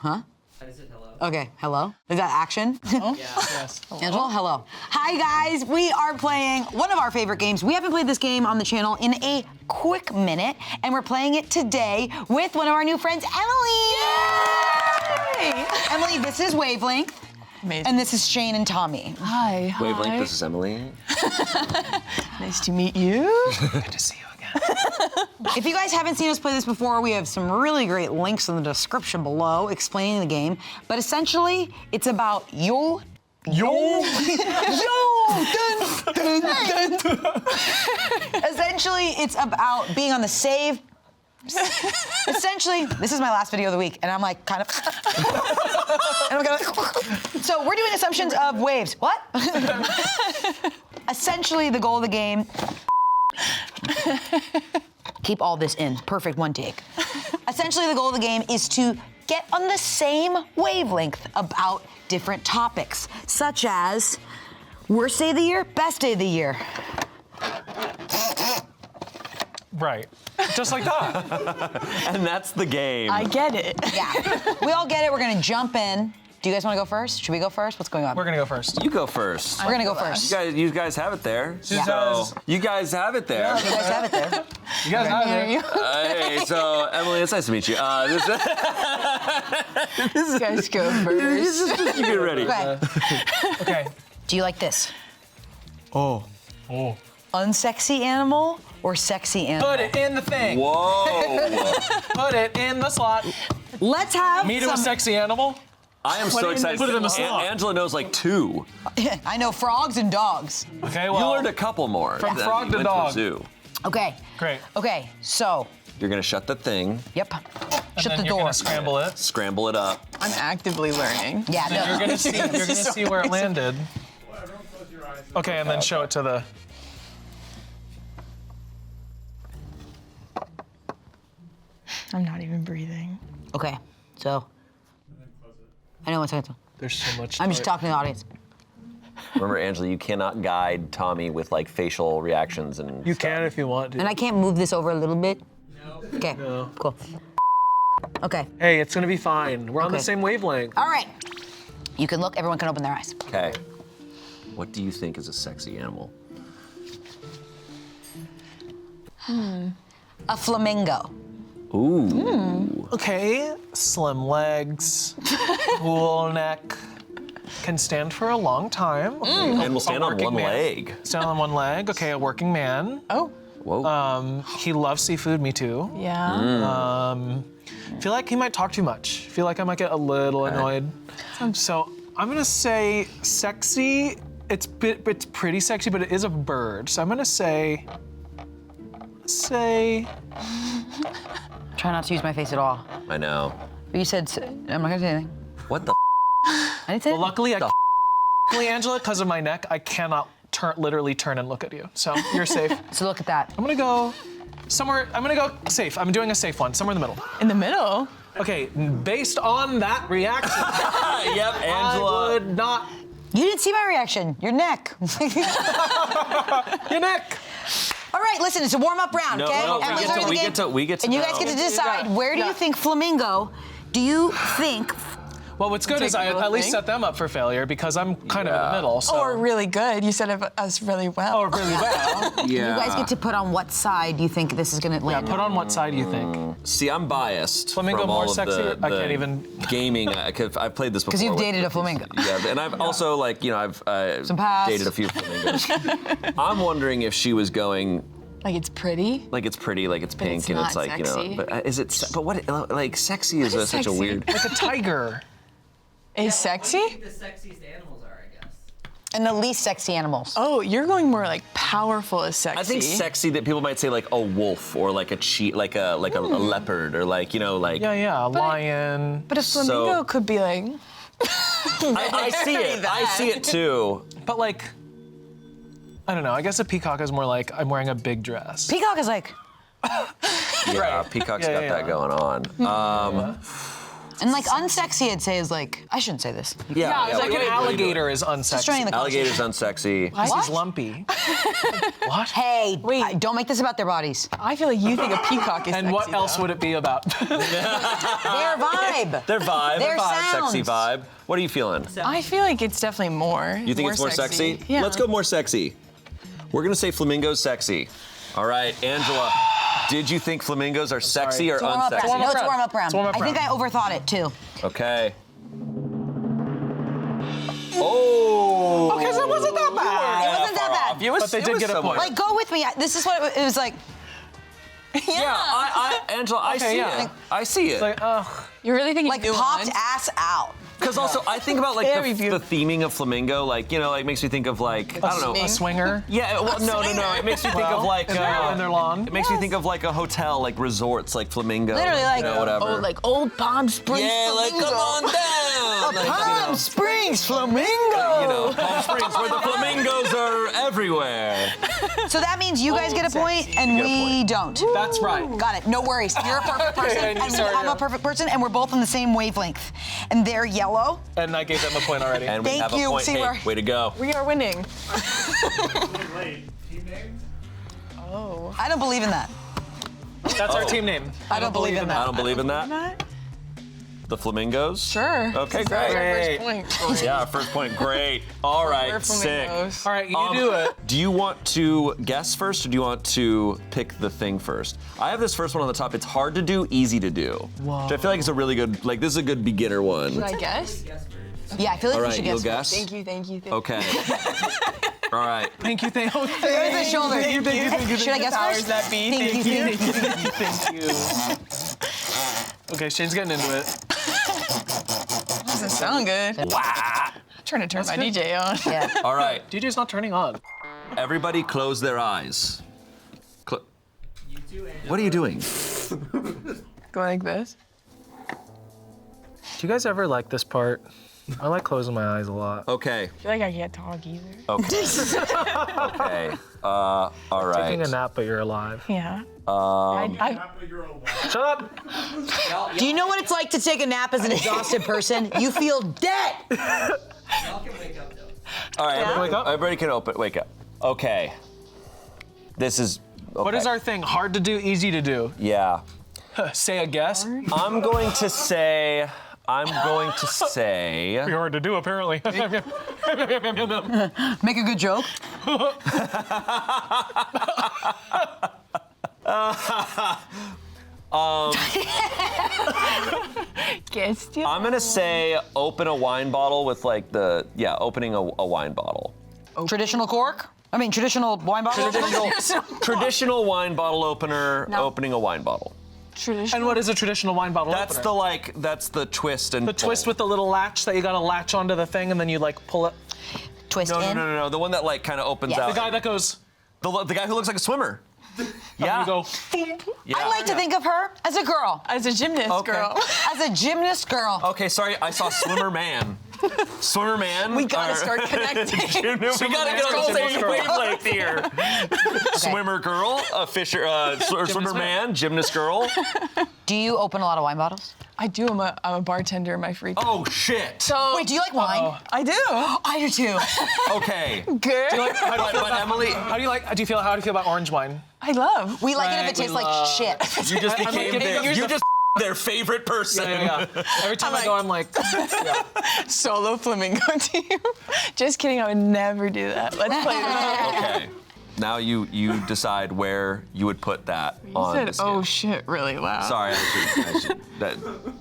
Huh? I said hello. Okay, hello. Is that action? Yeah. Yes. Angela, hello. Hi guys, we are playing one of our favorite games. We haven't played this game on the channel in a quick minute, and we're playing it today with one of our new friends, Emilie. Yay! Emilie, this is Wavelength. Amazing. And this is Shane and Tommy. Hi. Wavelength, this is Emilie. Nice to meet you. Good to see you again. If you guys haven't seen us play this before, we have some really great links in the description below explaining the game. But essentially, it's about dun, dun, dun. Essentially, it's about being on the save. Essentially, this is my last video of the week, and I'm like kind of. And I'm gonna. So we're doing assumptions of waves. What? Essentially, the goal of the game. Keep all this in. Perfect, one take. Essentially, the goal of the game is to get on the same wavelength about different topics, such as worst day of the year, best day of the year. Right. Just like that. And that's the game. I get it. Yeah, we all get it. We're gonna jump in. Do you guys want to go first? Should we go first? What's going on? We're gonna go first. You go first. We're gonna go first. You guys have it there. Yeah. So you guys have it there. You guys have it there. You guys have it. Hey, so Emilie, it's nice to meet you. You guys go first. You get ready. Okay. Okay. Do you like this? Oh. Unsexy animal or sexy animal? Put it in the thing. Whoa. Put it in the slot. Let's have Meet a some. sexy animal. I am so excited. Put it in the slot. Angela knows like 2. I know frogs and dogs. Okay, You well. learned a couple more. From than frog you to went dog. a zoo. Okay. Great. Okay. So. You're gonna shut the thing, Yep. And Shut then the you're door. gonna scramble it. scramble it up. I'm actively learning. Yeah. No. You're gonna see where it landed. Okay, and then show it to the. I'm not even breathing. Okay. So. I know what's going to. There's so much. I'm to just it. talking to the audience. Remember, Angela, you cannot guide Tommy with like facial reactions and. You stuff. can if you want to. And I can't move this over a little bit. No. Okay. No. Cool. Okay. Hey, it's gonna be fine. We're on the Okay. same wavelength. All right. You can look. Everyone can open their eyes. Okay. What do you think is a sexy animal? A flamingo. Ooh. Okay, slim legs, cool neck, can stand for a long time. Okay, And we'll stand on working one man. leg. Stand on one leg. Okay, a working man. Oh, Whoa. He loves seafood. Me too. yeah. Feel like he might talk too much. Feel like I might get a little annoyed. So I'm gonna say sexy. It's pretty sexy, but it is a bird. So I'm gonna say. Try not to use my face at all. I know. But you said. I'm not gonna say anything. What the? I didn't say. Well, luckily, Angela, because of my neck, I cannot literally turn and look at you. So you're safe. So look at that. I'm gonna go somewhere. I'm gonna go safe. I'm doing a safe one, somewhere in the middle. In the middle. Okay, based on that reaction, Yep, I Angela. would not. You didn't see my reaction. Your neck. Your neck. All right, listen, it's a warm-up round, No, okay? no, Emily's learning the game. we get to And you know. guys get to decide, where do you think flamingo, do you think, Well, what's good is I Take a at least little set them up for failure because I'm kind of in the middle. So. Or really good. You said of us really well. Or really well. Yeah. you guys get to put on what side you think this is gonna Yeah, land put on what side you think. See, I'm biased. Flamingo from more all of sexy? The, I the can't even- gaming. Cause I've played this before. Because you've with- dated a flamingo. Yeah, and I've also Some past. dated a few flamingos. I'm wondering if she was going Like it's pretty. like it's pretty, like it's pink, it's and it's not like sexy. But is it? But what? Like sexy is What is such a sexy? weird. Like a tiger. Is sexy? The sexiest animals are, I guess. And the least sexy animals. Oh, you're going more like powerful as sexy. I think sexy that people might say like a wolf or like a like a leopard or like like. Yeah, a lion. But a flamingo could be like. I see it. I see it too. But like, I don't know. I guess a peacock is more like I'm wearing a big dress. Peacock is like, Yeah, peacock's Yeah, got yeah, that yeah. going on. And like unsexy, I'd say is like, I shouldn't say this. Yeah, it's like what an are you alligator is Destroying unsexy. the Alligator's unsexy. He's lumpy. What? Hey, wait, don't make this about their bodies. I feel like you think a peacock is And sexy, what else though. would it be about? Their vibe. Their vibe. Their Sexy sounds. vibe. What are you feeling? I feel like it's definitely more. You think it's more sexy? Yeah. Let's go more sexy. We're gonna say flamingo's sexy. All right, Angela, did you think flamingos are sexy or Warm up round. unsexy? No, it's warm up round. It's warm up I think I round. overthought it too. Okay. Oh. Okay, so it wasn't that bad. It wasn't that bad. It was, But they it did was get a somewhat. point. Like, go with me. This is what it was like. Yeah, Angela, I Okay, see yeah. it. I see it. Like, ugh. You're really thinking Like popped ass out. Because also, I think about like Very the beautiful. theming of flamingo, like, you know, like makes me think of like, I don't know. A swinger. Yeah, well, no. It makes me think of like, in their lawn. it makes me think of like a hotel, like resorts, like flamingo. Literally, like, you know, whatever. Oh, like old Palm Springs. yeah, like come on down. Like, Palm Springs flamingo. you know, Palm Springs, where the flamingos are everywhere. So that means you guys get a point and get a we don't. That's right. Got it. No worries. You're a perfect person, And and sorry, I'm yeah. a perfect person, and we're both on the same wavelength. And they're yellow. And I gave them a point already. And we Thank have you. a point. See, Hey, we're- way to go. We are winning. Wait, team name? Oh. I don't believe in that. That's our team name. I don't believe in I that. don't believe in that. That? The flamingos? Sure. Okay, That's our great. first point. Yeah, first point. Great. All right, We're sick. flamingos. All right, you do it. Do you want to guess first, or do you want to pick the thing first? I have this first one on the top. It's hard to do, easy to do. Whoa. Which I feel like it's a really good, like this is a good beginner one. Should I guess? Guess first. Yeah, I feel like All we right, should you'll guess. guess? Thank you. Okay. All right. Thank you. There's the shoulder. Thank you. Should I guess Powers first? that be. Thank you. Thank you. Okay, Shane's getting into it. Doesn't sound good. I'm trying to turn my good. DJ on. Yeah. All right. DJ's not turning on. Everybody close their eyes. You two and What are you doing? Go like this. Do you guys ever like this part? I like closing my eyes a lot. Okay. I feel like I can't talk either. Okay. Okay. All right. Taking a nap, but you're alive. Yeah. I Shut up. Do you know what it's like to take a nap as an exhausted person? You feel dead. y'all can wake up though. All right. Everybody, Wake up. everybody can wake up. Okay. This is. Okay. What is our thing? Hard to do, easy to do. Yeah. Say a guess. I'm going to say. Pretty hard to do, apparently. Make a good joke. guessed you. I'm gonna say open a wine bottle with like opening a wine bottle. Traditional cork? I mean, traditional wine bottle? Traditional wine bottle opener, No. opening a wine bottle. Traditional. And what is a traditional wine bottle That's opener? that's the twist and The twist with the little latch that you gotta latch onto the thing and then you like pull it. Twist No, in. no. The one that like kind of opens Yeah. out. The guy that goes, The guy who looks like a swimmer. Yeah. you go, boom. Yeah. I like to think of her as a girl. As a gymnast Okay. girl. As a gymnast girl. Okay, sorry, I saw Swimmer Man. Swimmer Man. We gotta start connecting. We gotta get on the same wavelength here. Swimmer girl, a fisher, swimmer man, gymnast girl. Do you open a lot of wine bottles? I do. I'm a bartender in my free time. Oh shit. So Wait, do you like wine? I do. I do too. Okay. Good. But Emily, How do you feel about orange wine? I love. We like it if Right, it tastes we like love- shit. you just I'm became like, their, here's you the- just their favorite person. Yeah. Every time I go, I'm like, yeah. Solo flamingo team. Just kidding. I would never do that. Let's play this. Okay. Now you decide where you would put that on You the said, scale. oh shit, really loud. Sorry, I should that,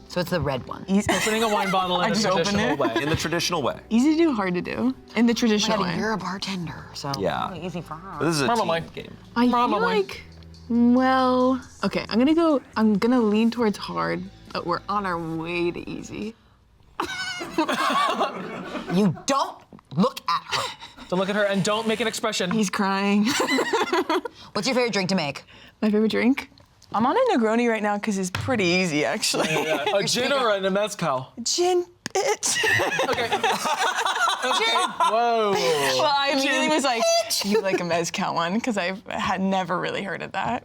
So it's the red one. Opening a wine bottle in I a just open traditional it. way. in the traditional way. Easy to do, hard to do. In the traditional way. You're a bartender, so Yeah. it's easy for her. But this is a Probably. team game. I feel Probably. like, okay, I'm gonna lean towards hard, but we're on our way to easy. You don't look at her. Don't look at her and don't make an expression. He's crying. What's your favorite drink to make? My favorite drink? I'm on a Negroni right now because it's pretty easy, actually. A gin or a mezcal? Gin, bitch. Whoa. Well, I immediately was like, you like a mezcal one, because I had never really heard of that.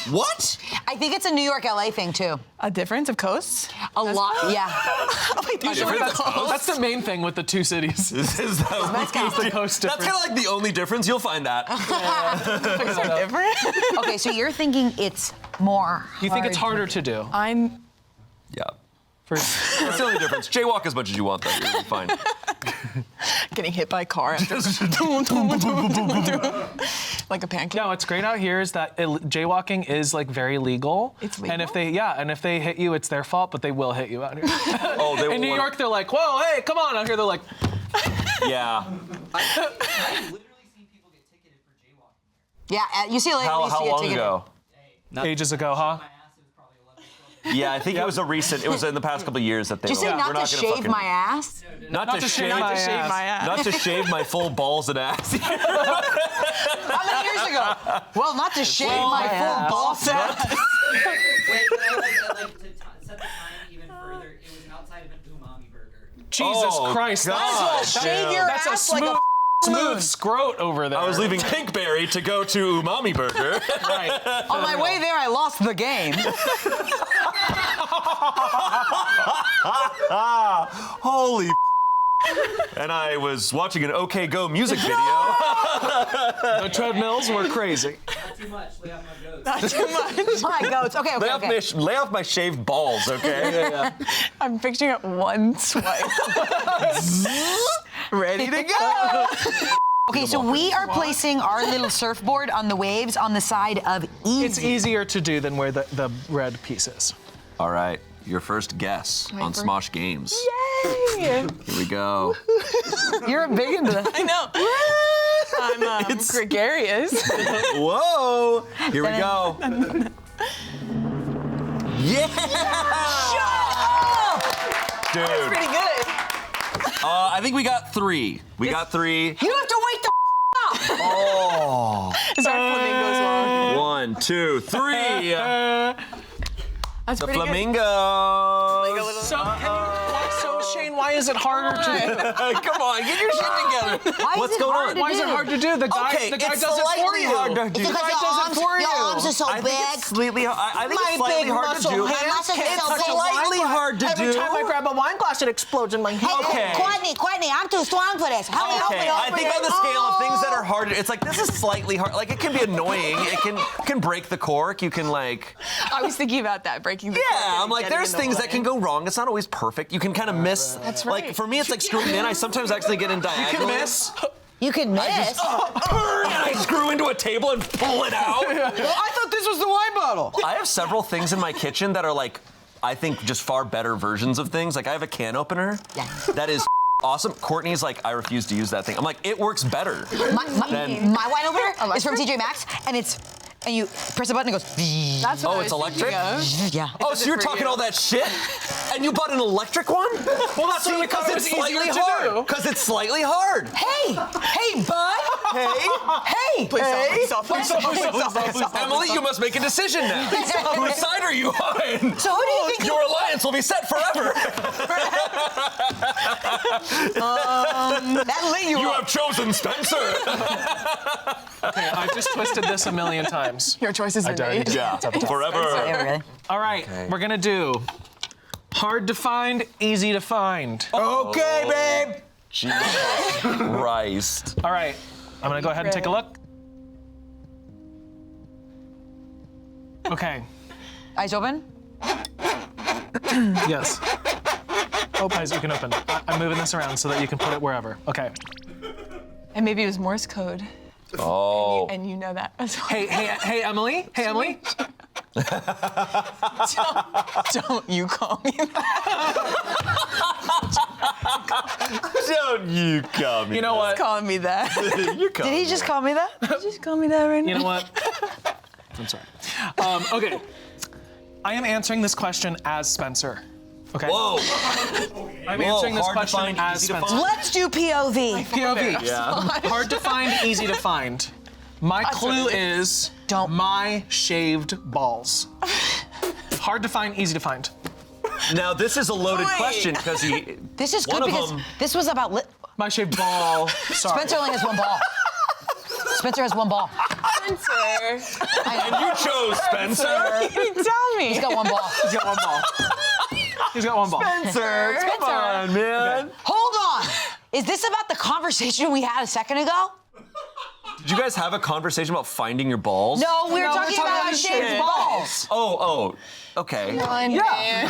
What? I think it's a New York, LA thing too. A difference of coasts? A lot, yeah. That's the main thing with the two cities. This is the coast That's kind of like the only difference. You'll find that. Different? Okay, so you're thinking it's more. You think it's harder to do? I'm Yeah. For- That's the only difference. Jaywalk as much as you want, though. You'll be fine. getting hit by a car after like a pancake. No, what's great out here is that jaywalking is like very legal. It's legal? And if they hit you, it's their fault, but they will hit you out here. Oh, they In New York, they're like, whoa, hey, come on. Out here, they're like, Yeah. I've literally seen people get ticketed for jaywalking. Yeah, at UCLA. How we used to get long ticketed. ago? ages ago, huh? My ass is probably 11 or 12. Yeah, I think it was it was in the past couple of years that they Did you say were not not to gonna shave fucking- my ass? Not to shave my Not to shave my ass. Not to shave my full balls and ass. How many years ago? Well, not to shave my full ball sack. Wait, but I like to set the time even further, it was outside of an umami burger. Jesus Oh, Christ. God. Shave your That's a ass like a smooth scrot over there. I was leaving Pinkberry to go to Umami Burger. Right. On my way there, I lost the game. Holy And I was watching an OK Go music video. The treadmills were crazy. Not too much, lay off my goats. Not too much. My goats. Okay. Lay off my shaved balls, okay? I'm picturing it one swipe. Ready to go. Okay, so we are placing our little surfboard on the waves on the side of easy. It's easier to do than where the red piece is. All right, your first guess on Smosh Games. Yay! Here we go. You're big into that. I know. I'm gregarious. Whoa! Here we go. Yeah! Dude, Pretty good. I think we got 3. We got 3. You have to wait the up. Oh. Is our flamingos long? 1, 2, 3. That's The pretty flamingo. So Shane, why is it harder to do? Come on, get your shit together. What's going on? Why is it hard to do? The guy Okay, does it's it for slightly you. hard to do. The guy does it for you. Your arms are so I big. think it's slightly hard to do. My muscles are so big. Slightly hard to do. Every time I grab a wine glass, it explodes in my hand. Okay. Courtney, I'm too strong for this. Help me, help me, Okay, help I me. think on the scale of things that are hard, it's like this is slightly hard. Like it can be annoying. It can break the cork. You can like. I was thinking about that, breaking the cork Yeah, and I'm like, getting there's in the things that way. can go wrong. It's not always perfect. You can kind of miss. That's Like right. for me, it's like screwing in. I sometimes actually get in diagonal. You can miss. You can miss. And I screw into a table and pull it out. I thought this was the wine bottle. I have several things in my kitchen that are like, I think just far better versions of things. Like I have a can opener. Yeah. That is awesome. Courtney's like, I refuse to use that thing. I'm like, it works better. My wine opener is from Electric? TJ Maxx, and you press a button, it goes. That's what Oh, I it's was electric? thinking of. Yeah. Oh, so you're for talking you. all that shit? And you bought an electric one? Well, that's what we thought Because it was it's slightly easier to hard. do. Because it's slightly hard. Hey, bud. Hey, Please stop. Please stop. Please stop. Please stop. Emily, you must make a decision now. Whose side are you on? So who do you think Your alliance will be set forever. that lit you You up? have chosen Spencer. Okay, I've just twisted this a million times. Your choices are died. made. Yeah, forever. Yeah, really. All right, we're gonna do hard to find, easy to find. Okay, babe. Jesus Christ. All right, I'm gonna go ahead and take a look. Okay, Eyes open. yes. Eyes, you can open. I'm moving this around so that you can put it wherever. Okay. And maybe it was Morse code. Oh. And you know that as well. Hey, Emily. Hey, Emily. Don't you call me that. Don't you come. You know what? Calling me that. You come. Did he just call me that? Just call me that right now. You know what? I'm sorry. Okay. I am answering this question as Spencer. Okay. Whoa. I'm answering this hard to question find, as easy to Spencer. find. Let's do POV. POV. Yeah. Hard to find, easy to find. My clue is my shaved balls. Hard to find, easy to find. Now this is a loaded Wait. question because he. This is One good of because them- this was about My shaved ball. Sorry. Spencer only has one ball. Spencer has one ball. Spencer. And you chose Spencer. You didn't tell me. He's got one ball. He's got one ball. He's got one ball. Spencer, come on, man. Hold on. Is this about the conversation we had a second ago? Did you guys have a conversation about finding your balls? No, we were talking about shaved balls. Oh, okay. Yeah.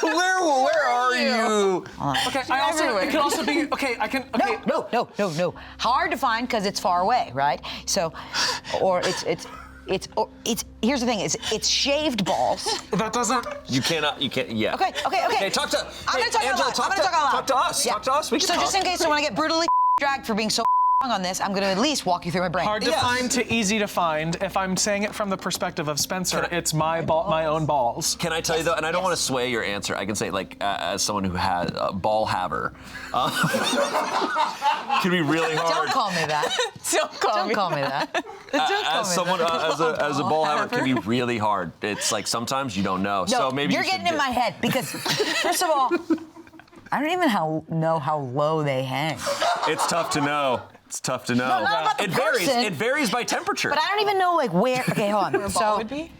Where are you? Okay, it can also be, okay, I can, okay. No. Hard to find because it's far away, right? So, or it's here's the thing, it's shaved balls. That doesn't. You can't, yeah. Okay. Okay, talk to, I'm gonna talk Angela, out loud. I'm gonna talk out loud. Talk to us, Yeah. talk to us. We can So talk. just in case, so when I get brutally dragged for being so on this, I'm gonna at least walk you through my brain. Hard to find to easy to find. If I'm saying it from the perspective of Spencer, it's my own balls. Can I tell you though, and I don't want to sway your answer, I can say like as someone who had a ball haver, can be really hard. Don't call me that. Don't call me that. As someone, as a ball haver, can be really hard. It's like sometimes you don't know. No, So maybe you're you should getting in my head because, first of all, I don't even know how low they hang. It's tough to know. It's tough to know. No, not about the it varies. person. It varies by temperature. But I don't even know like where. Okay, hold on. Where a ball would be?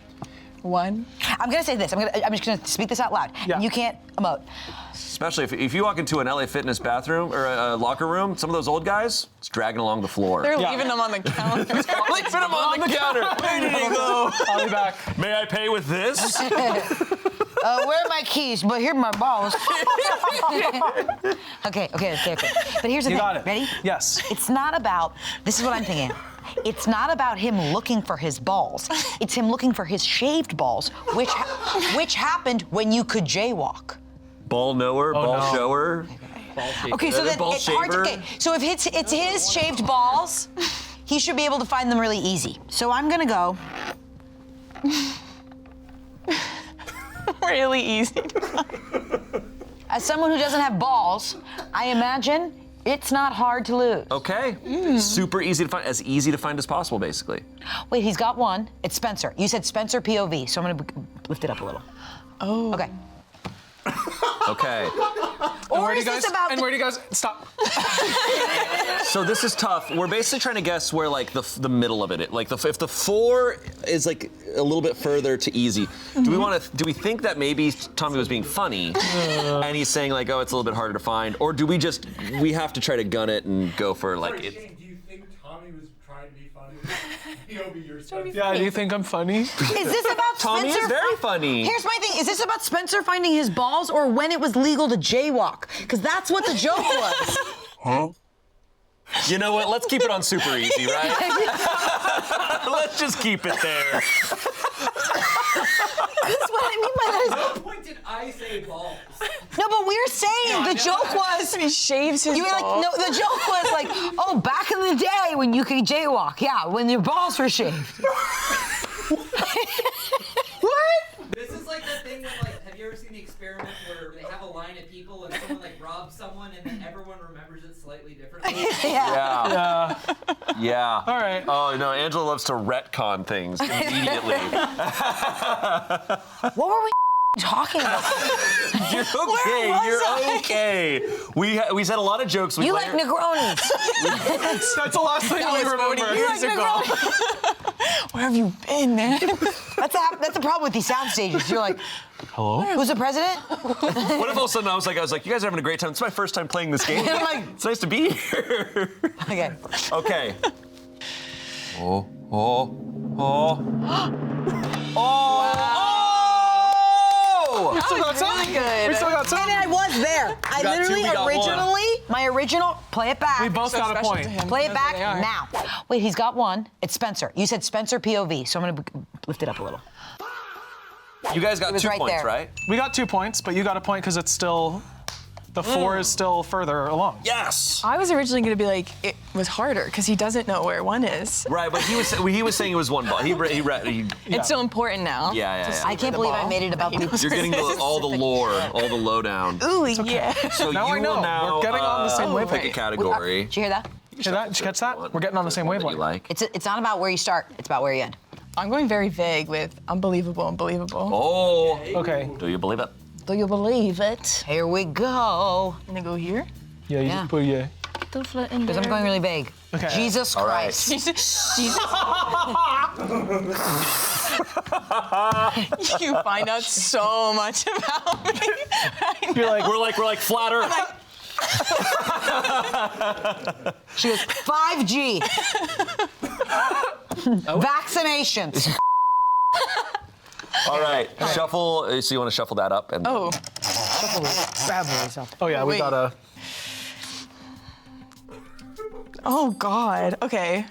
One. I'm gonna say this. I'm just gonna speak this out loud. Yeah. You can't emote. Especially if you walk into an LA Fitness bathroom or a locker room, some of those old guys, it's dragging along the floor. They're leaving them on the counter. leaving them on the counter. Where did he go? I'll be back. May I pay with this? Where are my keys? But here are my balls. Okay. But here's the thing. You got it. Ready? Yes. It's not about. This is what I'm thinking. It's not about him looking for his balls. It's him looking for his shaved balls, which happened when you could jaywalk. Ball knower, ball no. shower. Okay, so then ball it's hard to. shaver. Okay, so if it's his shaved balls, he should be able to find them really easy. So I'm gonna go. Really easy. As someone who doesn't have balls, I imagine it's not hard to lose. Okay. Super easy to find, as easy to find as possible, basically. Wait, he's got one. It's Spencer. You said Spencer POV, so I'm gonna lift it up a little. Oh. Okay. Okay. Or is this about? And where do you guys stop? So this is tough. We're basically trying to guess where like the middle of it. Like if the 4 is like a little bit further to easy, do we think that maybe Tommy was being funny and he's saying like, oh, it's a little bit harder to find, or do we have to try to gun it and go for like Sorry, it? Shane, do you think Tommy was trying to be funny? POV yourself. Yeah, do you think I'm funny? Is this about Tommy Spencer? is very funny. Here's my thing. Is this about Spencer finding his balls or when it was legal to jaywalk? Because that's what the joke was. Huh? You know what? Let's keep it on super easy, right? Let's just keep it there. That's what I mean by that. At no point did I say balls. No, but we're saying the joke was. He shaves his You were like, balls. no, the joke was like, oh, back in the day when you could jaywalk, yeah, when your balls were shaved. What? This is like the thing when like, have you ever seen the experiment where they have a line of people and someone like robs someone and then everyone remembers it slightly differently? Yeah. Yeah. All right. Oh no, Angela loves to retcon things immediately. What were we talking about? You're okay. Where was You're I? okay. We said a lot of jokes. You like Negronis. That's the last thing we remember. You like Where have you been, man? That's the problem with these sound stages. You're like, Hello? who's the president? What if all of a sudden I was like, you guys are having a great time. It's my first time playing this game. I'm like- It's nice to be here. Okay. Okay. Oh. We still got some? Really good. We still got some? And I was there. I got literally, two, we got originally, my original, play it back. We both So got a special point. to him. Play it That's back what they are. now. Wait, he's got one. It's Spencer. You said Spencer POV, so I'm gonna lift it up a little. You guys got was 2 right points, there. right? We got 2 points, but you got a point because it's still, the 4 is still further along. Yes. I was originally gonna be like, it was harder because he doesn't know where one is. Right, but he was saying it was 1 ball. He It's so important now. yeah. I can't believe I made it about the. You're getting all the lore, all the lowdown. Ooh, yeah. So Now I you know. will now We're getting on the same pick a wavelength. category. Did you hear that? Hear that? Did you catch that? We're getting on the same One that you wavelength. like. It's not about where you start. It's about where you end. I'm going very vague with unbelievable. Oh. Okay. Do you believe it? Do you believe it? Here we go. I'm gonna go here. Yeah, you Yeah. just put yeah. still fit in Because I'm going really vague. Okay. Jesus All right. Christ. Jesus. You find out so much about me. You're like, We're like flatter. She goes, 5G. Vaccinations. All right, shuffle. So you want to shuffle that up and. Oh, oh yeah, we Wait. gotta. oh God. Okay.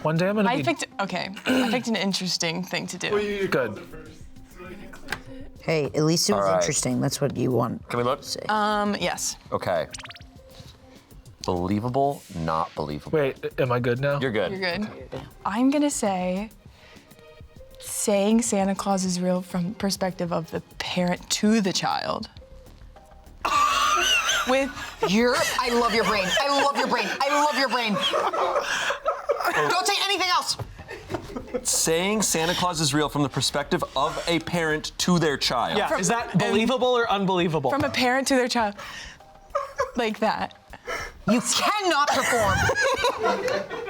One day I'm gonna I be picked an interesting thing to do. good. Hey, at least it was All right. interesting. That's what you want. Can we look? Yes. Okay. Believable, not believable. Wait, am I good now? You're good. You're good. I'm gonna say saying Santa Claus is real from the perspective of the parent to the child. With I love your brain. I love your brain. I love your brain. Don't say anything else. Saying Santa Claus is real from the perspective of a parent to their child. Yeah. Is that believable or unbelievable? from a parent to their child. Like that. You cannot perform.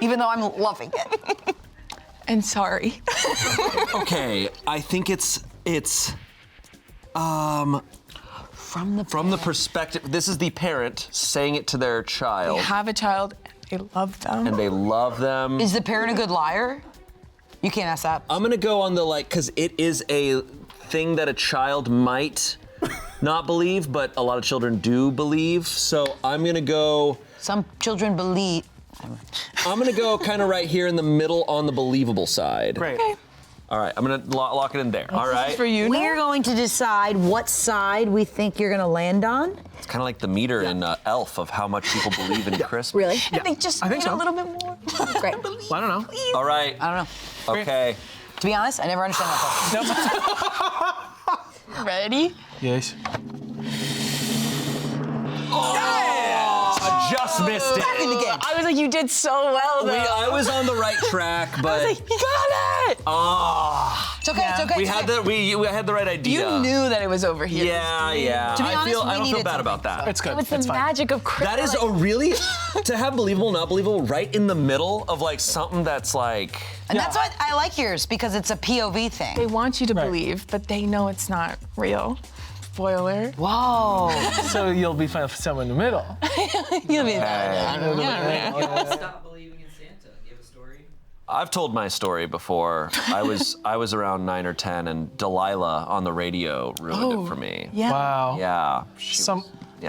Even though I'm loving it. And sorry. Okay, I think it's from the perspective. This is the parent saying it to their child, They have a child, they love them. and they love them. Is the parent a good liar? You can't ask that. I'm gonna go on the because it is a thing that a child might not believe, but a lot of children do believe. So I'm gonna go. Some children believe. I'm gonna go kind of right here in the middle on the believable side. Great. Okay. All right, I'm gonna lock it in there. All This right. is for you now? We're going to decide what side we think you're going to land on. It's kind of like the meter in Elf of how much people believe in Christmas. Really? I think just I think wait so. a little bit more. Great. Well, I don't know. All right. I don't know. Okay. To be honest, I never understand that. Ready? Yes. I just missed Back in the it. game. I was like, you did so well though. I was on the right track, but You got it! It's okay. It's okay. we it's had okay. we had the right idea. You knew that it was over here. Yeah. To be honest, I we don't feel needed bad something. about that. It's good. It was the it's fine. magic of Christmas. That is a really to have believable, not believable, right in the middle of like something that's like. And that's why I like yours, because it's a POV thing. They want you to Right. believe, but they know it's not real. Spoiler. Whoa. So you'll be fine with someone in the middle. You'll be Stop believing in Santa. You have a story? I've told my story before. I was around 9 or 10, and Delilah on the radio ruined it for me. Yeah. Wow. Yeah.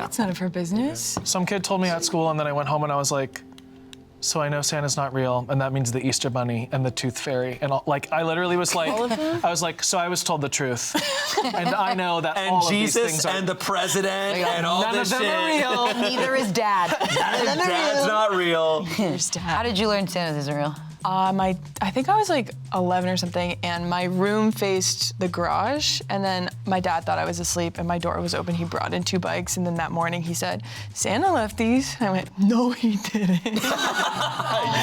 It's none of her business. Some kid told me at school, and then I went home and I was like, so I know Santa's not real, and that means the Easter Bunny and the Tooth Fairy, and all, like I literally was like, I was like, so I was told the truth, and I know that And all Jesus of these things are. and the president and all None this of them shit. are real. Neither is Dad. Dad's not real. How did you learn Santa isn't real? I think I was like 11 or something, and my room faced the garage, and then my dad thought I was asleep, and my door was open. He brought in 2 bikes, and then that morning he said, "Santa left these." And I went, "No, he didn't."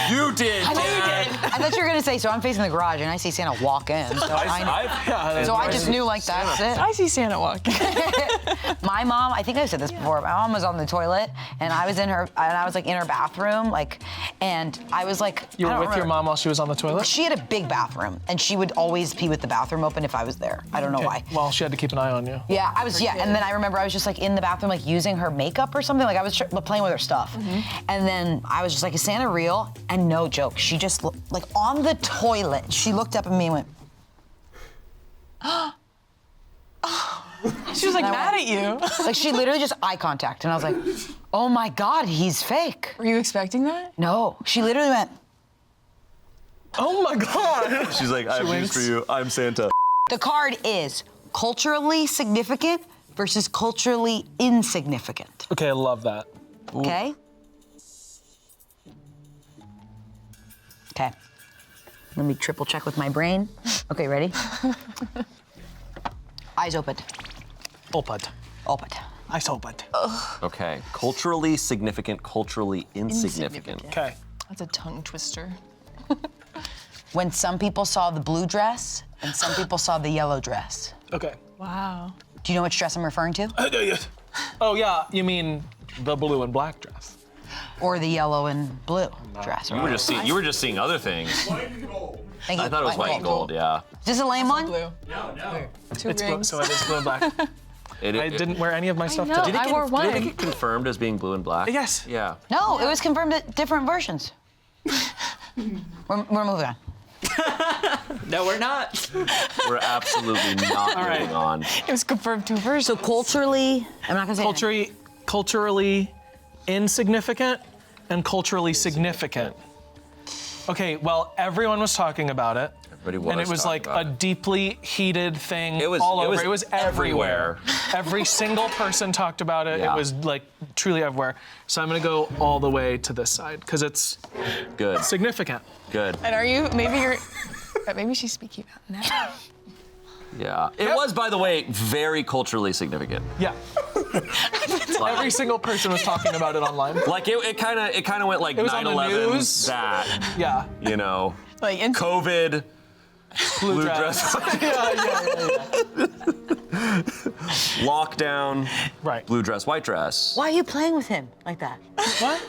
You did. I know you Dad. did. I thought you were going to say, so I'm facing the garage and I see Santa walk in. So I just knew, like, that's it. I see Santa walking. My mom, I think I've said this before, my mom was on the toilet and I was in her bathroom, like, and I was like, You I were don't with your remember. mom while she was on the toilet? She had a big bathroom and she would always pee with the bathroom open if I was there. I don't know why. Well, she had to keep an eye on you. Yeah, I was, and then I remember I was just like in the bathroom, like using her makeup or something, like I was playing with her stuff. And then I was just like, is Santa real? And no joke, she just, like on the toilet, she looked up at me and went, She was like And I mad went- at you. like she literally just eye contact. And I was like, oh my God, he's fake. Were you expecting that? No, she literally went, Oh my God! She's like, I have news winks. for you. I'm Santa. the card is culturally significant versus culturally insignificant, Okay, I love that. okay? Okay. Let me triple check with my brain. Okay, ready? Eyes open. Open. Open. I open. Okay. Culturally significant, culturally insignificant. Okay. That's a tongue twister. When some people saw the blue dress and some people saw the yellow dress. Okay. Wow. Do you know which dress I'm referring to? Oh yeah, you mean the blue and black dress. Or the yellow and blue dress. You were just seeing other things. White and gold. Thank you. I thought it was white and gold. Yeah. Is this a lame one? Blue. No. Two It's blue, rings. so it is blue and black. I didn't wear any of my stuff know. today. Did it I wore Did it one. get confirmed as being blue and black? Yes. Yeah. No, it was confirmed at different versions. We're moving on. No, we're not. We're absolutely not All right. moving on. It was confirmed 2 versions. So culturally, I'm not gonna say anything. Culturally insignificant and culturally significant. Okay, well, everyone was talking about it. Everybody was And it was talking like about a it. deeply heated thing It was- all it over. was It was everywhere. Every single person talked about it. Yeah. It was like truly everywhere. So I'm gonna go all the way to this side because it's Good. significant. Good. And maybe she's speaking out now. Yeah. It was, by the way, very culturally significant. Yeah. Every single person was talking about it online. Like it kind of went like It was on the 9/11, news. that, Yeah. you know, Like in COVID, blue dress, lockdown, Right. blue dress, white dress. Why are you playing with him like that? What?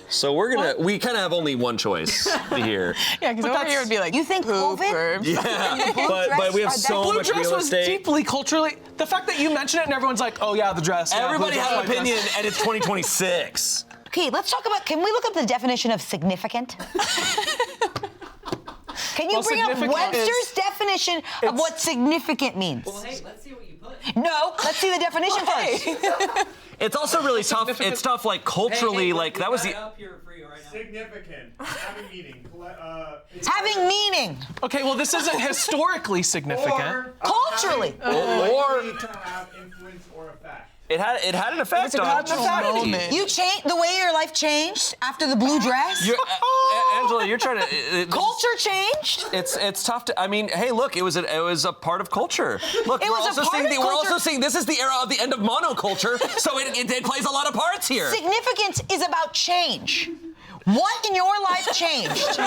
So we kind of have only one choice here. Yeah, because over here would be like You think poop COVID? or- Yeah, Blue but dress we have are so Blue much dress real was estate. deeply culturally. The fact that you mention it and everyone's like, oh yeah, the dress. yeah, blue Everybody dress, has white an opinion, dress. and it's 2026. Okay, let's talk about. Can we look up the definition of significant? Can you Well, bring up significant Webster's is- definition of what significant means? Well, hey, let's see what you put. No, let's see the definition first. It's also really tough. It's tough, like culturally, like that was the. Up here for you right now. Significant. Having meaning. Having meaning. Okay, well this isn't historically significant. Culturally. Or To have influence or effect. it had an effect a on cultural moment. You changed the way your life changed after the blue dress. Angela, you're trying to. Culture changed. It's tough to. I mean, hey, look, it was a part of culture. Look, It we're was a also part seeing of we're culture. also seeing this is the era of the end of monoculture, so it plays a lot of parts here. Significance is about change. What in your life changed?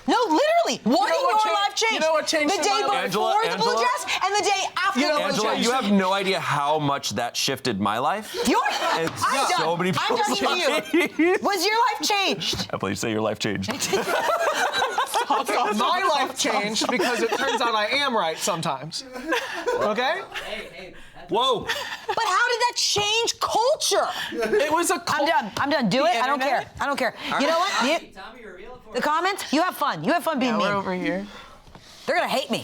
No, literally. What in your life changed? You know what changed The in day my before life? the blue Angela? dress and the day after You know the what blue Angela, dress. you have no idea how much that shifted my life. I'm done. so many I'm people's talking to you. Was your life changed? I believe you say your life changed. My life changed because it turns out I am right sometimes. Okay? Hey, Whoa. But how did that change culture? It was a I'm done. Do it. I don't care. internet? I don't care. You know what? Tommy, reveal it for The comments? You have fun. You have fun being Yeah, mean. we're over here. They're gonna hate me.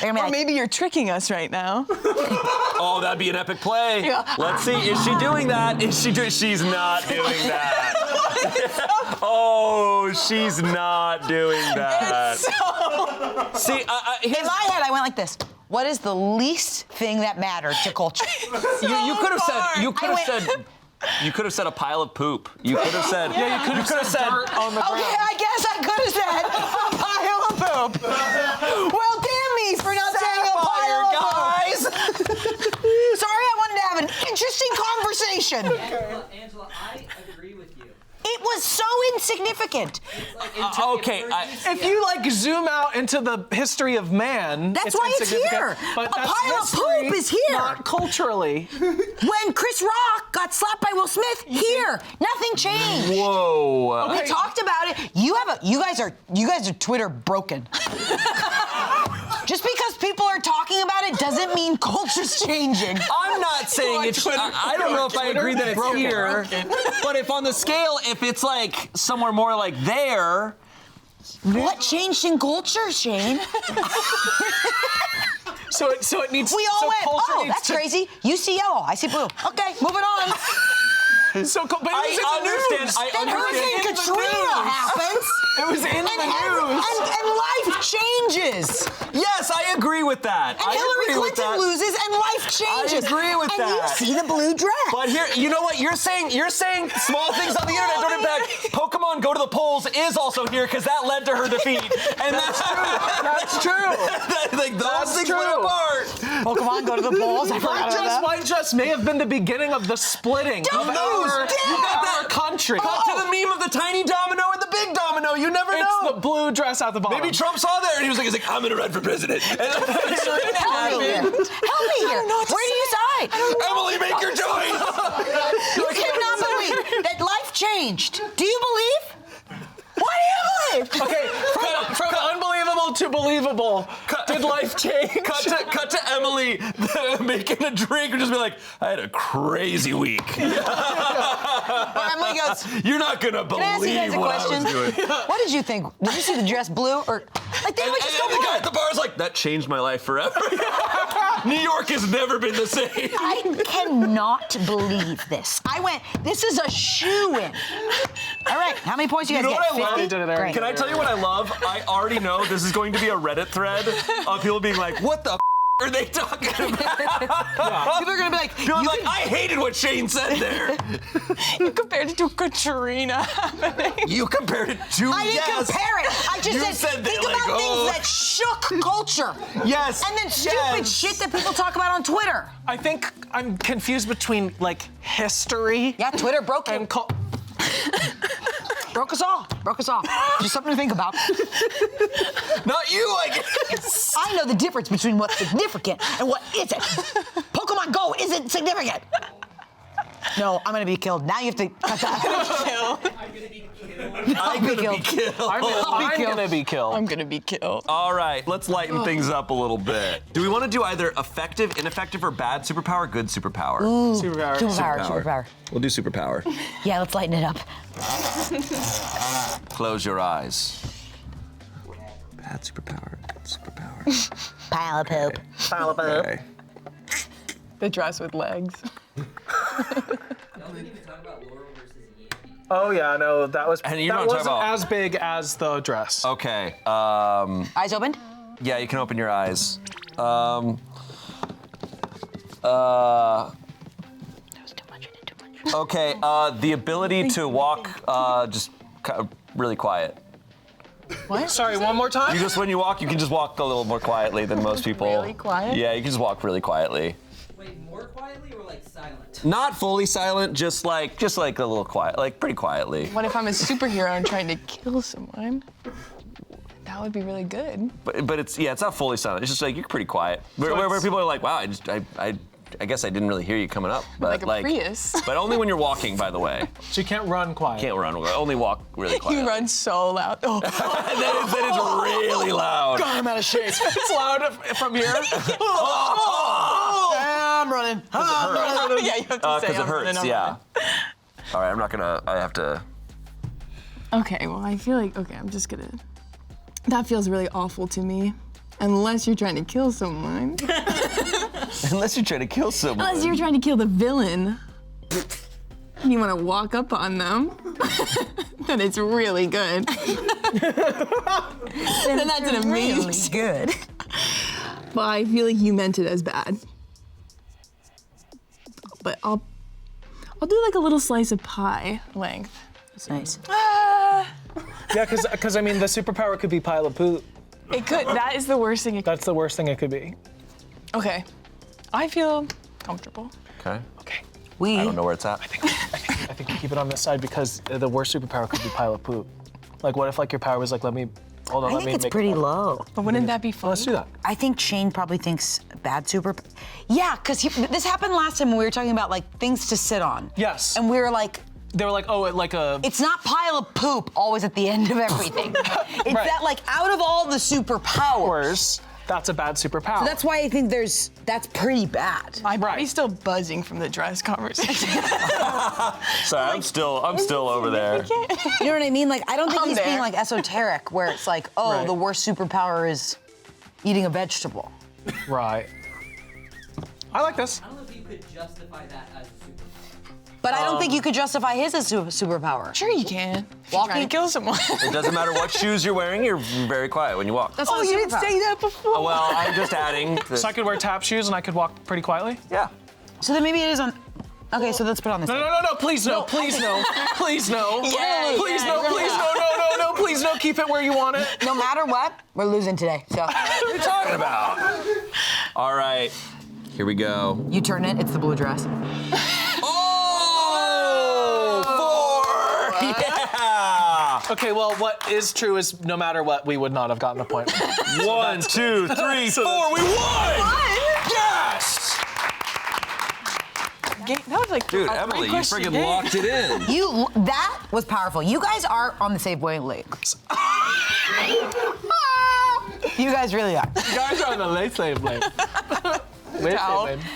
They're gonna be Or like, maybe you're tricking us right now. Oh, that'd be an epic play. Let's see. Is she doing that? She's not doing that. Oh, she's not doing that. See, in my head, I went like this. What is the least thing that mattered to culture? you could have said. You could I have said. You could have said a pile of poop. You could have said. Yeah, you could have said. dirt on the ground. Okay, I guess I could have said a pile of poop. Well, damn me for not saying a pile of guys. poop. Sorry, I wanted to have an interesting conversation. Angela, I agree with you. It was so insignificant. It's like okay, If you like zoom out into the history of man, That's why it's insignificant, here. But A that's pile of history, poop is here. Not culturally. When Chris Rock got slapped by Will Smith, here, nothing changed. Whoa. We talked about it. You guys are Twitter broken. Just because people are talking about it doesn't mean culture's changing. I'm not saying it's. I don't know if I agree that it's here, but if on the scale, if it's like somewhere more like there. What changed in culture, Shane? So it needs. We all so went, culture oh, needs that's to, crazy. You see yellow, I see blue. Okay, moving on. But it was in the understand. news. I Then Hurricane in the Katrina news. happens. It was in the news. And life changes. Yes, I agree with that. And Hillary Clinton loses and life changes. I agree with and that. you see the blue dress. But here, you know what? You're saying small things on the internet don't impact. Pokemon Go to the polls is also here because that led to her defeat. And that's true. That's true. Like those That's things true. went apart. Pokemon go to the polls. I forgot about that. White dress may have been the beginning of the splitting Don't of lose, our, damn. you got our country. Cut to the meme of the tiny domino and the big domino. You never It's know. the blue dress at the bottom. Maybe Trump saw that and he was like, I'm gonna run for president. And Help me here. Help me here. Where do you side? Emilie, make your choice. changed. Do you believe? What do you believe? Okay, from unbelievable to believable. Did life change? Cut to Emilie making a drink and just be like, I had a crazy week. Emily goes, You're not gonna can I ask you guys believe a what I question? was doing. What did you think? Did you see the dress blue or like they would just go And the guy blue? at the bar is like, that changed my life forever. New York has never been the same. I cannot believe this. I went, this is a shoe-in. All right, how many points do you guys know get? what I love? 50? You did it, Erin. Great. Can I tell you what I love? I already know this is going to be a Reddit thread of people being like, what the are they talking about? People are gonna be like, People are like, I hated what Shane said there. You compared it to Katrina happening. You compared it to I didn't compare it. I just You said, said think that, like, about oh. things that shook culture. Yes. And then stupid yes. shit that people talk about on Twitter. I think I'm confused between like history Yeah, Twitter broke and broke us all. Broke us all. Just something to think about. Not you, I guess. I know the difference between what's significant and what isn't. Pokemon Go isn't significant. No, I'm gonna be killed. Now you have to cut that. I'm gonna be killed. I'm gonna be killed. I'm gonna be killed. I'm gonna be killed. All right, let's lighten things up a little bit. Do we want to do either effective, ineffective, or bad superpower? Good superpower. Superpower. Superpower. We'll do superpower. Yeah, let's lighten it up. Close your eyes. Bad superpower. Good superpower. Pile of poop. Okay. The dress with legs. Y'all didn't even talk about Laurel versus Yankee. Oh yeah, no, that was And you're that not talking wasn't about- as big as the dress. Okay. Eyes opened? Yeah, you can open your eyes. That was too much. I did too much. Okay. The ability to walk just really quiet. What? Sorry, one more time. You just when you walk, you can just walk a little more quietly than most people. Really quiet? Yeah, you can just walk really quietly. Wait, more quietly or like silent? Not fully silent, just like a little quiet, like pretty quietly. What if I'm a superhero and trying to kill someone? That would be really good. But it's not fully silent. It's just like you're pretty quiet. Where people are like, wow, I guess I didn't really hear you coming up. But Like a Prius. But only when you're walking, by the way. So you can't run quiet. Can't run. Only walk really quiet. You run so loud. Oh. that is really loud. God, I'm out of shape. It's loud from here. I'm running. Yeah, you have to say Because it I'm running, hurts, I'm yeah. running. All right, I'm not gonna. I have to. Okay, well, I feel like, I'm just gonna. That feels really awful to me. Unless you're trying to kill someone. Unless you're trying to kill someone. Unless you're trying to kill the villain. You want to walk up on them. Then it's really good. Then that's an amazing. Good. But I feel like you meant it as bad. But I'll do like a little slice of pie length. That's nice. Yeah, because I mean, the superpower could be pile of poop. It could. That is the worst thing. That's the worst thing it could be. Okay. I feel comfortable. Okay. Okay. I don't know where it's at. I think you keep it on this side because the worst superpower could be pile of poop. Like, what if like your power was like, let me I think it's pretty low. But wouldn't that be fun? Let's do that. I think Shane probably thinks bad super. Yeah, because this happened last time when we were talking about like things to sit on. Yes. And we were like, They were like, oh, like a. it's not pile of poop always at the end of everything. It's Right. that like out of all the superpowers. That's a bad superpower. So that's why I think that's pretty bad. My body's still buzzing from the dress conversation. Sorry, I'm still over there. You know what I mean? Like I don't think I'm he's being there. like esoteric where it's like, oh, Right. the worst superpower is eating a vegetable. Right. I like this. I don't know if you could justify that as a superpower. But I don't think you could justify his as superpower. Sure you can. If you're trying to kill someone. It doesn't matter what shoes you're wearing, you're very quiet when you walk. That's not a You didn't superpower. say that before. Oh, well, I'm just adding. So I could wear tap shoes and I could walk pretty quietly? Yeah. So then maybe it is on. Okay, so let's put it on this. No, please no, please no, please no. Yeah, Please yeah, no, you're please right. no, please no, keep it where you want it. No matter what, we're losing today. So What are you talking about? All right, here we go. you turn it. It's the blue dress. Oh, 4! Yeah! Okay, well, what is true is no matter what, we would not have gotten a point. 1, 2, 3, 4, we won! Yes! That was like Dude, a Emily, you three-question friggin' game. locked it in. That was powerful. You guys are on the same wavelength. You guys really are. You guys are on the late slave lane. Ciao.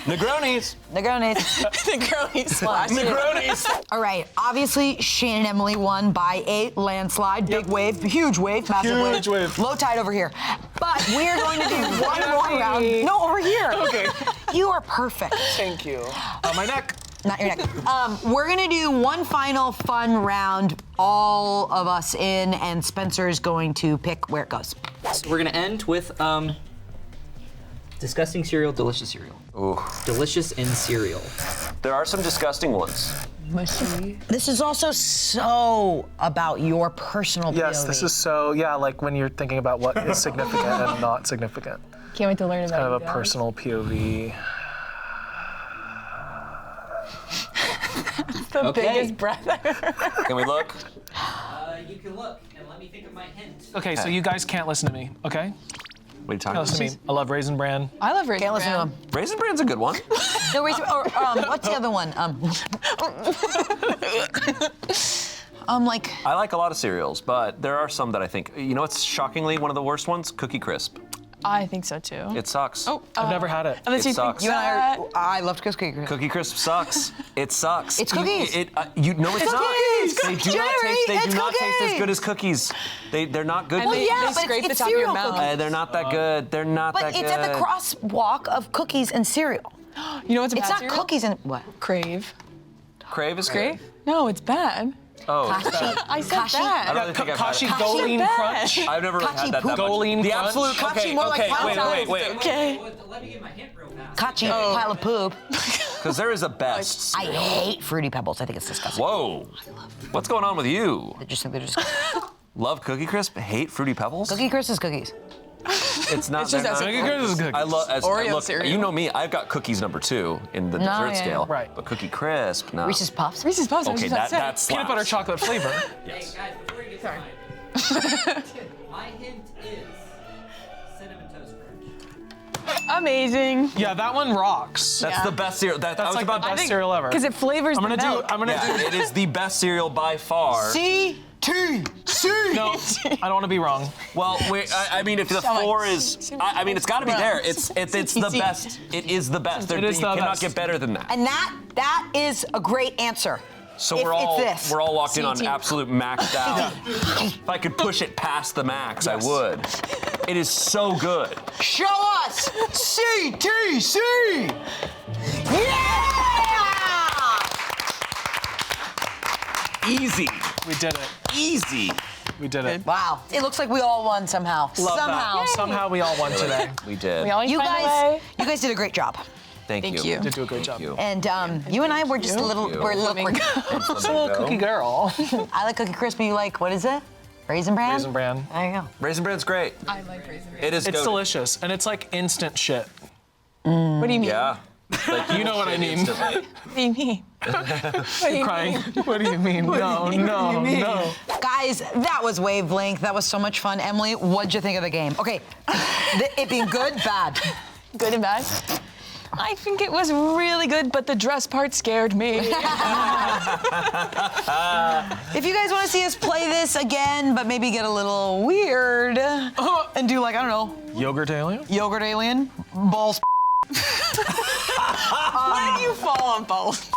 Negronis. Negronis. Negronis. Negronis. All right, obviously Sheen and Emily won by a landslide. Big wave, huge wave, massive Huge wave. Low tide over here. But we are going to do one more round. No, over here. Okay. You are perfect. Thank you. On my neck. Not your neck. We're gonna do one final fun round, all of us in, and Spencer's going to pick where it goes. So we're gonna end with disgusting cereal, delicious cereal. Ooh. Delicious in cereal. There are some disgusting ones. Mushy. This is also so about your personal Yes, POV. this is so, yeah, like when you're thinking about what is significant and not significant. Can't wait to learn about Kind of you a guys. personal POV. The Okay. biggest breath I've ever heard. Can we look? You can look and let me think of my hint. Okay, so you guys can't listen to me, okay? What are you talking Listen about? to me. I love Raisin Bran. I love Raisin Can't listen to Bran. him. Raisin Bran's a good one. No, wait, or what's the other one? Like, I like a lot of cereals, but there are some that I think, you know what's shockingly one of the worst ones? Cookie Crisp. I think so too. It sucks. Oh, I've never had it. unless It you sucks. think you and that. I love Cookie Crisp. Cookie Crisp sucks. It sucks. It's cookies. You know it's not. cookies. They do not Jerry, taste. They do it's not taste as cookies. good as cookies. They're not good. And they, yeah, they but scrape the it's top of your cereal mouth. cookies. They're not that good. They're not But that good. it's at the crosswalk of cookies and cereal. You know what's a It's bad not cereal? cookies and what? Crave. Crave is Crave? good. No, it's bad. Oh, I said Kashi? I bad. don't really think I've had Kashi it. Goleen bad. Crunch. I've never really Kashi had that poop. much. Goleen The Crunch? absolute. Kashi Okay, more like okay, Valentine's. wait. Okay. Let me get my hint real fast. Kachi, pile of poop. Because there is a best. I hate Fruity Pebbles. I think it's disgusting. Whoa. What's going on with you? I just think they're just Love Cookie Crisp, hate Fruity Pebbles? Cookie Crisp is cookies. It's not. It's just they're as not- Cookie Crisp is good. I love. Oreo Look, cereal. you know me. I've got cookies number 2 in the dessert yeah, yeah. scale. Right. But Cookie Crisp, no. Reese's Puffs. Reese's Puffs. I was Okay, just about to say. that's Peanut butter chocolate flavor. Hey guys, before you get to my hint is cinnamon toast crunch. Amazing. Yeah, that one rocks. That's Yeah. the best cereal. I That's was like about the to best cereal ever. Because it flavors I'm gonna the do. milk. I'm gonna Yeah, do. it is the best cereal by far. C-T-C. No, I don't want to be wrong. Well, I mean, if the So much. 4 is, I mean, it's got to be there. It's the best. It is the best. It is you the cannot best. get better than that. And that is a great answer. So if we're it's all this. we're all locked in on CT. absolute maxed out. If I could push it past the max, I would. It is so good. Show us C-T-C. Yeah! Easy. We did it. Easy. We did it. Wow. It looks like we all won somehow. Love somehow. that. Somehow we all won today. We did. We always You find a guys, way. you guys did a great job. Thank Thank you. you. Did do a great job. You. And you and I were just a little, we're a little Living. Little cookie girl. I like Cookie Crisp, you like, what is it? Raisin Bran? Raisin Bran. There you go. Raisin Bran's great. I like Raisin Bran. It is It's goated. delicious, and it's like instant shit. What do you mean? Yeah. Like, You know what I mean. instantly. What do you mean? What do you Crying. mean? What do you mean? No. Guys, that was Wavelength. That was so much fun. Emily, what'd you think of the game? Okay, it being good, bad. Good and bad? I think it was really good, but the dress part scared me. If you guys want to see us play this again, but maybe get a little weird and do like, I don't know, Yogurt alien? yogurt alien, balls. Why did you fall on both?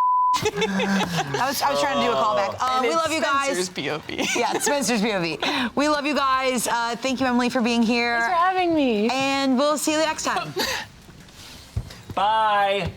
I was trying to do a callback. We love you guys. Spencer's POV. Yeah, it's Spencer's POV. We love you guys. Thank you, Emily, for being here. Thanks for having me. And we'll see you next time. Bye.